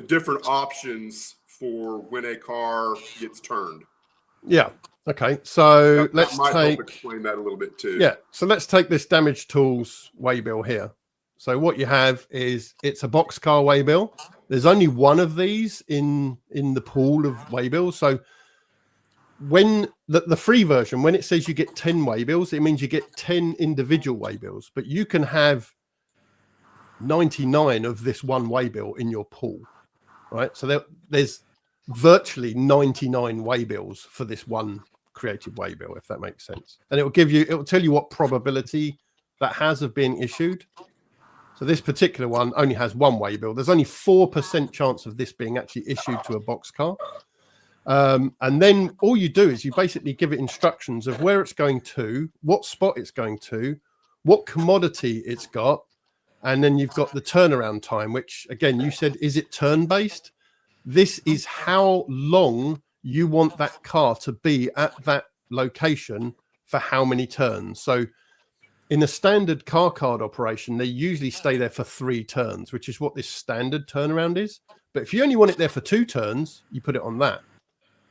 different options for when a car gets turned. Yeah. Okay. So that might help explain that a little bit too. Yeah. So let's take this damage tools waybill here. So what you have is it's a BoxCar waybill. There's only one of these in the pool of waybills. So when the free version, when it says you get 10 waybills, it means you get 10 individual waybills, but you can have 99 of this one waybill in your pool, right? So there's virtually 99 waybills for this one created waybill, if that makes sense. And it will tell you what probability that has of being issued. So this particular one only has one waybill. There's only 4% chance of this being actually issued to a BoxCar. And then all you do is you basically give it instructions of where it's going to, what spot it's going to, what commodity it's got, and then you've got the turnaround time, which again, you said, is it turn-based? This is how long you want that car to be at that location for how many turns. So in a standard car card operation, they usually stay there for 3 turns, which is what this standard turnaround is. But if you only want it there for 2 turns, you put it on that,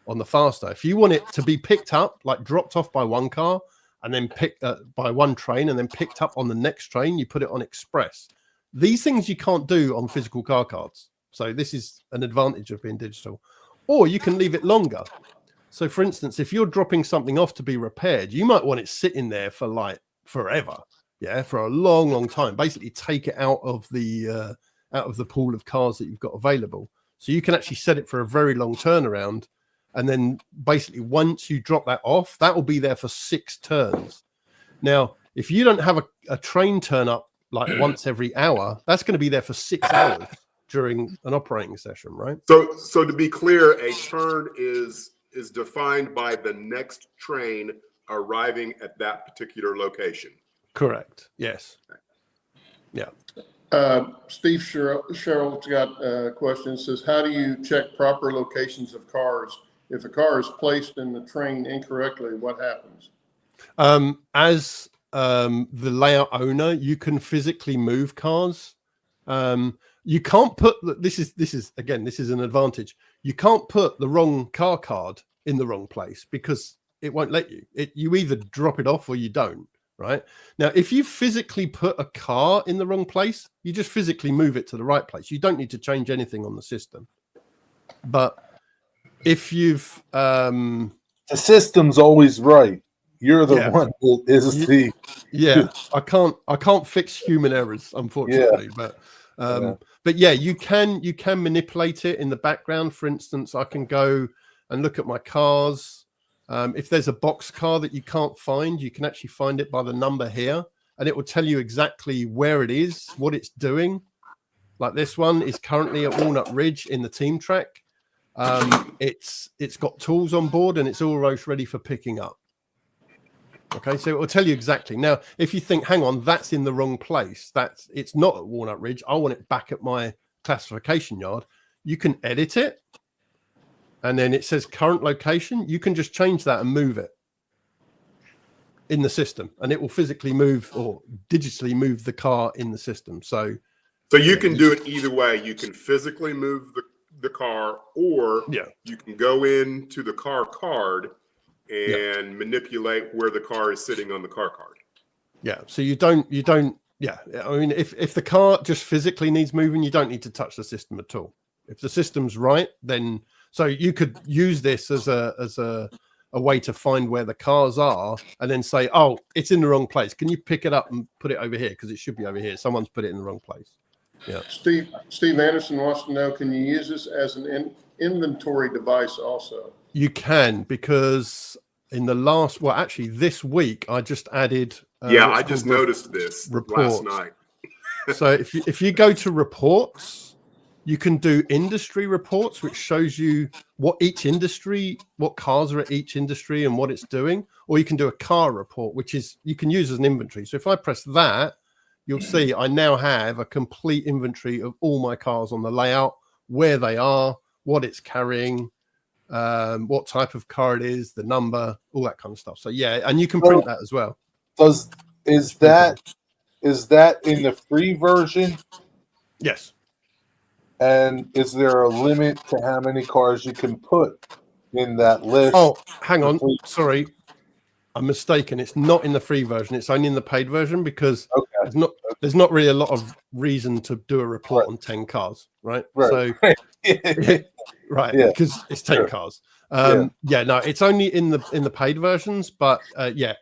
on the faster. If you want it to be picked up, like dropped off by one car and then picked by one train and then picked up on the next train, you put it on express. These things you can't do on physical car cards. So this is an advantage of being digital. Or you can leave it longer. So for instance, if you're dropping something off to be repaired, you might want it sitting there for like forever. Yeah, for a long, long time. Basically take it out of the pool of cars that you've got available. So you can actually set it for a very long turnaround. And then basically once you drop that off, that will be there for 6 turns. Now, if you don't have a train turn up like once every hour, that's going to be there for 6 hours during an operating session, right? So to be clear, a turn is defined by the next train arriving at that particular location. Correct. Yes. Yeah. Steve Sherrill's got a question. It says, how do you check proper locations of cars? If a car is placed in the train incorrectly, what happens? As the layout owner, you can physically move cars. You can't put this is an advantage. You can't put the wrong car card in the wrong place because it won't let you. You either drop it off or you don't. Right now, if you physically put a car in the wrong place, you just physically move it to the right place. You don't need to change anything on the system. But if you've the system's always right. You're the one that is the I can't fix human errors, unfortunately. But yeah, you can manipulate it in the background. For instance, I can go and look at my cars. If there's a BoxCar that you can't find, you can actually find it by the number here, and it will tell you exactly where it is, what it's doing. Like this one is currently at Walnut Ridge in the team track. It's got tools on board and it's almost ready for picking up. Okay, so it will tell you exactly. Now, if you think, hang on, that's in the wrong place, it's not at Walnut Ridge, I want it back at my classification yard, you can edit it. And then it says current location. You can just change that and move it in the system, and it will physically move or digitally move the car in the system. So you can do it either way. You can physically move the car, or you can go into the car card and manipulate where the car is sitting on the car card. Yeah. So you don't. Yeah. I mean, if the car just physically needs moving, you don't need to touch the system at all. If the system's right, then. So you could use this as a a way to find where the cars are and then say, oh, it's in the wrong place. Can you pick it up and put it over here? Because it should be over here. Someone's put it in the wrong place. Yeah. Steve Anderson wants to know, can you use this as an inventory device also? You can, because in the last, well, actually this week, I just added. I just noticed this reports. last night. So if you go to reports, you can do industry reports, which shows you what cars are at each industry and what it's doing. Or you can do a car report, which is you can use as an inventory. So if I press that, you'll see I now have a complete inventory of all my cars on the layout, where they are, what it's carrying, what type of car it is, the number, all that kind of stuff. So yeah, and you can print that as well. Is that in the free version? Yes. And is there a limit to how many cars you can put in that list? Oh, hang on. Sorry. I'm mistaken. It's not in the free version. It's only in the paid version because there's not really a lot of reason to do a report on 10 cars, right? So, right, because it's 10 cars. No, it's only in the paid versions, but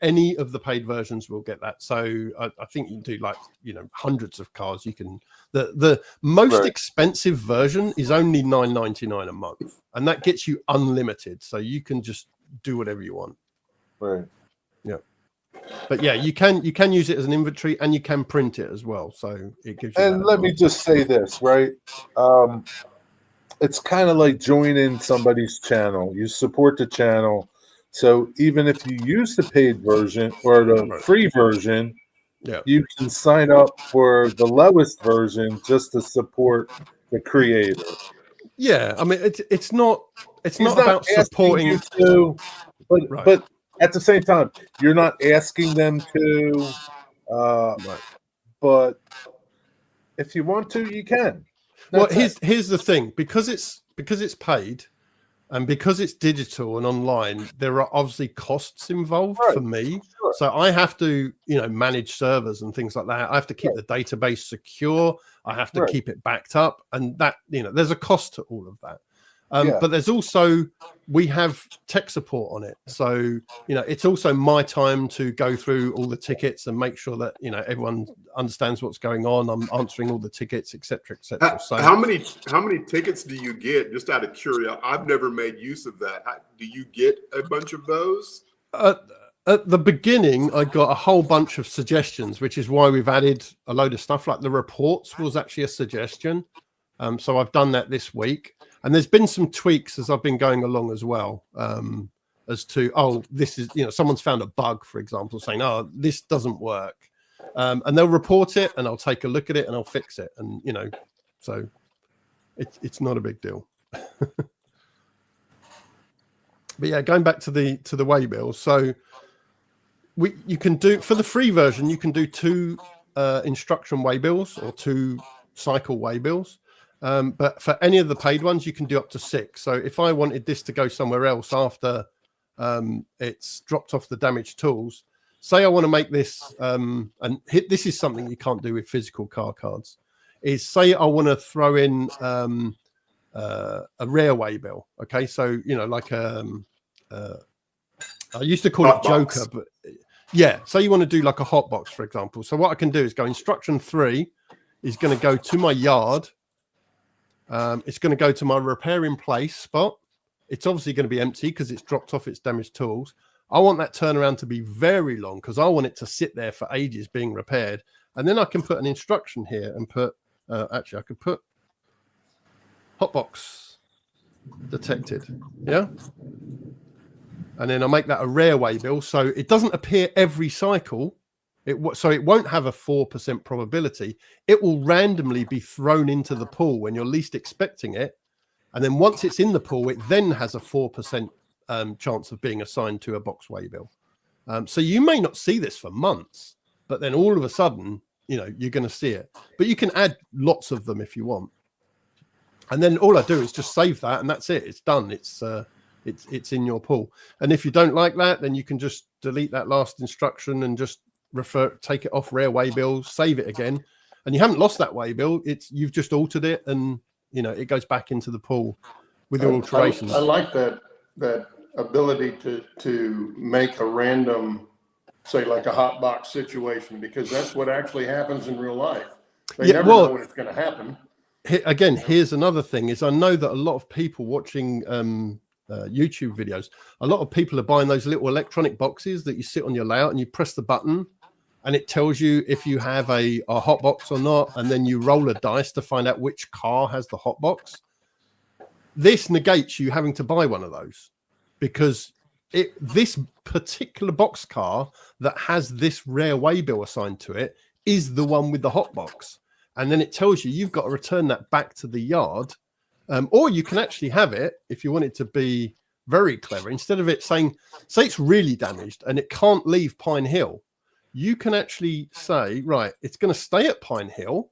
any of the paid versions will get that. So I think you can do hundreds of cars. You can. The most expensive version is only $9.99 a month, and that gets you unlimited. So you can just do whatever you want. Right. Yeah. But yeah, you can use it as an inventory, and you can print it as well. So it gives you. And let me just say this, right? It's kind of like joining somebody's channel. You support the channel. So even if you use the paid version or the free version, you can sign up for the lowest version just to support the creator. Yeah, I mean it's not about supporting you to, but at the same time, you're not asking them to. But if you want to, you can. Here's the thing, because it's paid and because it's digital and online, there are obviously costs involved for me. Sure. So I have to, manage servers and things like that. I have to keep the database secure. I have to keep it backed up, and that, there's a cost to all of that. But there's also, we have tech support on it. So, it's also my time to go through all the tickets and make sure that, everyone understands what's going on. I'm answering all the tickets, et cetera, et cetera. So how many tickets do you get? Just out of curiosity, I've never made use of that. Do you get a bunch of those? At the beginning, I got a whole bunch of suggestions, which is why we've added a load of stuff. Like the reports was actually a suggestion. So I've done that this week. And there's been some tweaks as I've been going along as well, as to, this is, someone's found a bug, for example, saying, this doesn't work. And they'll report it, and I'll take a look at it and I'll fix it. And, so it's not a big deal. But yeah, going back to the way bill. So you can do, for the free version, you can do 2 instruction way bills or 2 cycle way bills. But for any of the paid ones, you can do up to 6. So if I wanted this to go somewhere else after it's dropped off the damaged tools, say I want to make this, this is something you can't do with physical car cards, is say I want to throw in a rare way bill. Okay, so like I used to call it Joker, but say you want to do like a hot box, for example. So what I can do is go instruction 3 is going to go to my yard. It's going to go to my repair in place spot. It's obviously going to be empty because it's dropped off its damaged tools. I want that turnaround to be very long because I want it to sit there for ages being repaired. And then I can put an instruction here and put, I could put hotbox detected. Yeah. And then I'll make that a rare way bill. So it doesn't appear every cycle. So it won't have a 4% probability. It will randomly be thrown into the pool when you're least expecting it. And then once it's in the pool, it then has a 4% chance of being assigned to a box way bill. So you may not see this for months, but then all of a sudden, you're going to see it. But you can add lots of them if you want. And then all I do is just save that, and that's it. It's done. It's in your pool. And if you don't like that, then you can just delete that last instruction and just take it off rare way bill, save it again, and you haven't lost that way bill. You've just altered it, and it goes back into the pool with your alterations. I like that ability to make a random, say like a hot box situation, because that's what actually happens in real life. They never know when it's going to happen. Again, here's another thing: is I know that a lot of people watching YouTube videos, a lot of people are buying those little electronic boxes that you sit on your layout and you press the button, and it tells you if you have a hot box or not, and then you roll a dice to find out which car has the hot box. This negates you having to buy one of those, because this particular box car that has this rare waybill assigned to it is the one with the hot box. And then it tells you you've got to return that back to the yard. Or you can actually have it, if you want it to be very clever, instead of it saying, say it's really damaged and it can't leave Pine Hill, you can actually say, right, it's going to stay at Pine Hill.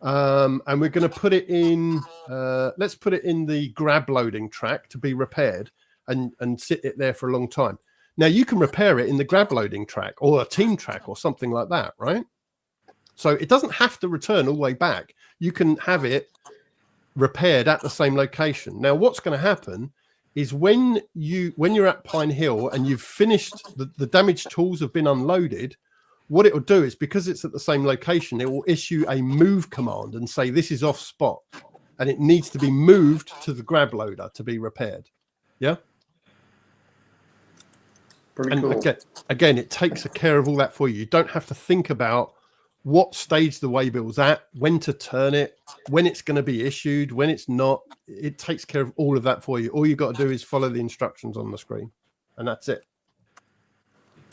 And we're going to put it in, let's put it in the grab loading track to be repaired and sit it there for a long time. Now you can repair it in the grab loading track or a team track or something like that, right? So it doesn't have to return all the way back. You can have it repaired at the same location. Now, what's going to happen is when you're at Pine Hill and you've finished, the damaged tools have been unloaded, what it will do is, because it's at the same location, it will issue a move command and say this is off spot and it needs to be moved to the grab loader to be repaired. Yeah. Pretty cool. Again, it takes care of all that for you. You don't have to think about what stage the waybill's at, when to turn it, when it's going to be issued, when it's not. It takes care of all of that for you. All you've got to do is follow the instructions on the screen, and that's it.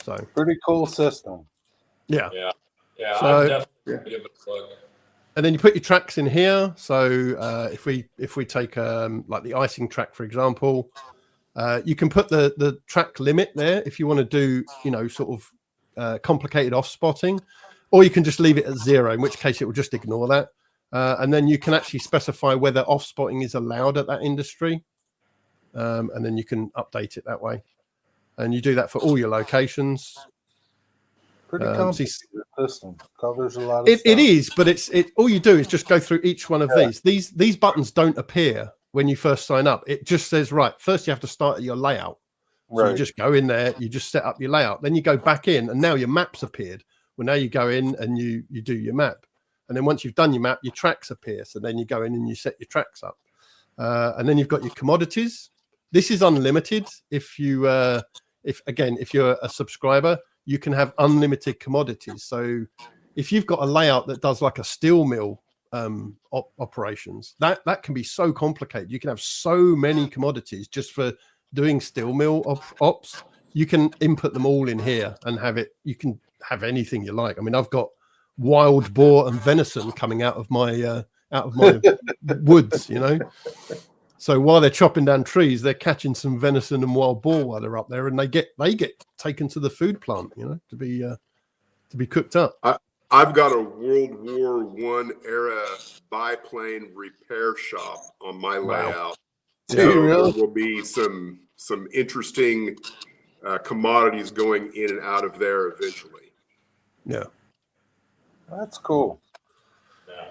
So pretty cool system. Yeah. So, So, definitely give it a look. and then you put your tracks in here. So if we take like the icing track, for example, you can put the track limit there if you want to do, sort of complicated off spotting. Or you can just leave it at 0, in which case it will just ignore that. And then you can actually specify whether off-spotting is allowed at that industry. And then you can update it that way. And you do that for all your locations. Pretty complicated system. Covers a lot of stuff. It is, but it's all you do is just go through each one of these. These buttons don't appear when you first sign up. It just says, right, first you have to start at your layout. So you just go in there, you just set up your layout. Then you go back in, and now your map's appeared. Well, now you go in and you do your map. And then once you've done your map, your tracks appear. So then you go in and you set your tracks up. And then you've got your commodities. This is unlimited. If you're a subscriber, you can have unlimited commodities. So if you've got a layout that does like a steel mill operations, that can be so complicated. You can have so many commodities just for doing steel mill ops. You can input them all in here and have it. You can have anything you like. I mean, I've got wild boar and venison coming out of my woods, So while they're chopping down trees, they're catching some venison and wild boar while they're up there, and they get taken to the food plant, to be cooked up. I've got a World War I era biplane repair shop on my layout. So there will be some interesting commodities going in and out of there eventually. Yeah, that's cool.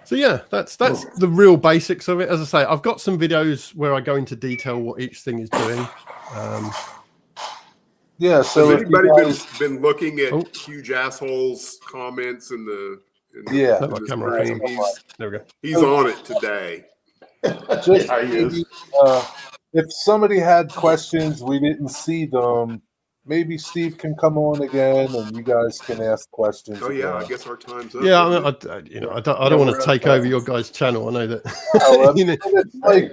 So yeah, that's the real basics of it. As I say, I've got some videos where I go into detail what each thing is doing. Yeah. So has anybody been looking at huge assholes comments in the stream? There we go. He's on it today. Just if somebody had questions, we didn't see them. Maybe Steve can come on again, and you guys can ask questions. Oh yeah, I guess our time's up. Yeah, I don't want to take over your guys' channel. I know that.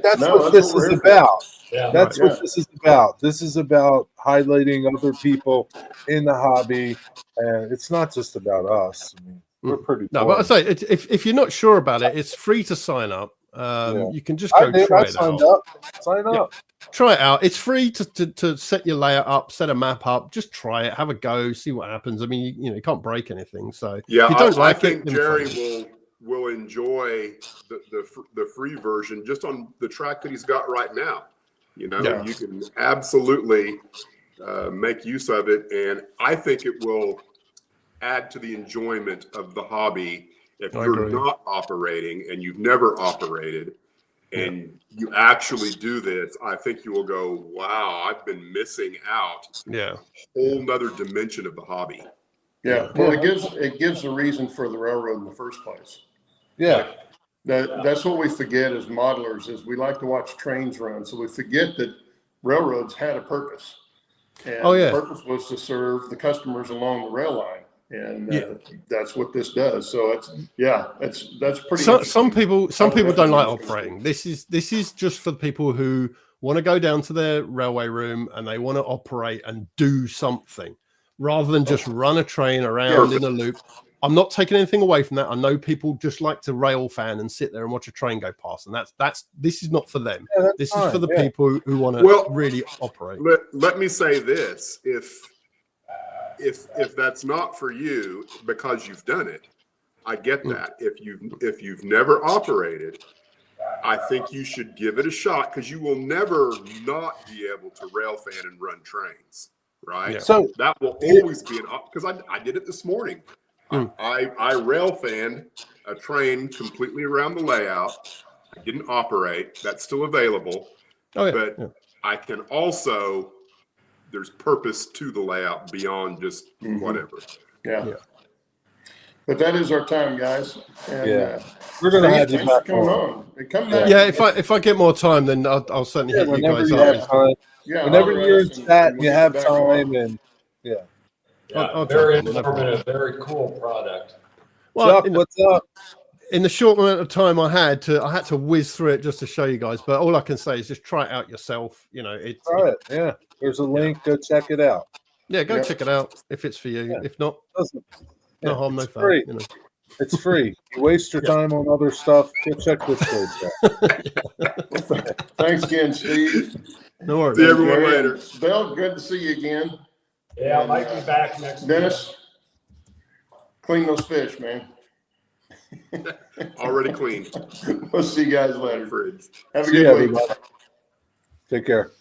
That's what this is about. Yeah, that's what this is about. This is about highlighting other people in the hobby, and it's not just about us. I mean, we're pretty. No, but I say if you're not sure about it, it's free to sign up. You can just go try it out. Sign up. Try it out. It's free to set your layout up, set a map up. Just try it, have a go, see what happens. I mean, you can't break anything. So yeah, if you don't I think Jerry will enjoy the free version just on the track that he's got right now. You can absolutely make use of it, and I think it will add to the enjoyment of the hobby if you're not operating and you've never operated. and you actually do this, I think you will go, wow, I've been missing out. Yeah. Whole nother dimension of the hobby. Yeah. Well, it gives a reason for the railroad in the first place. Yeah. That's what we forget as modelers is we like to watch trains run. So we forget that railroads had a purpose. And the purpose was to serve the customers along the rail line. And that's what this does. So that's pretty. Some people don't like operating. This is just for the people who want to go down to their railway room and they want to operate and do something rather than just run a train around in a loop. I'm not taking anything away from that. I know people just like to rail fan and sit there and watch a train go past, and this is not for them. This is for the people who want to really operate. Let me say this: if that's not for you because you've done it, I get that. If you've never operated, I think you should give it a shot because you will never not be able to rail fan and run trains, right? Yeah. So that will always be an because I did it this morning. I rail fanned a train completely around the layout. I didn't operate. That's still available. But I can also, there's purpose to the layout beyond just whatever. Yeah. But that is our time, guys. And, we're going to have you back on. Come back. Yeah, if I get more time, then I'll certainly hit you guys up. Whenever you're in chat, you have time, and very informative, very cool product. Well, Chuck, what's up? In the short amount of time I had to whiz through it just to show you guys. But all I can say is just try it out yourself. You know, There's a link. Go check it out. Yeah, go check it out if it's for you. Yeah. If not, no harm, no foul. Free. You know. It's free. You waste your time on other stuff. Go check this place out. Thanks again, Steve. No worries. See everyone later. Bill, good to see you again. Yeah, I might be back next week. Dennis, clean those fish, man. Already cleaned. We'll see you guys later. Fridge. Have a See you, good week. everybody. Take care.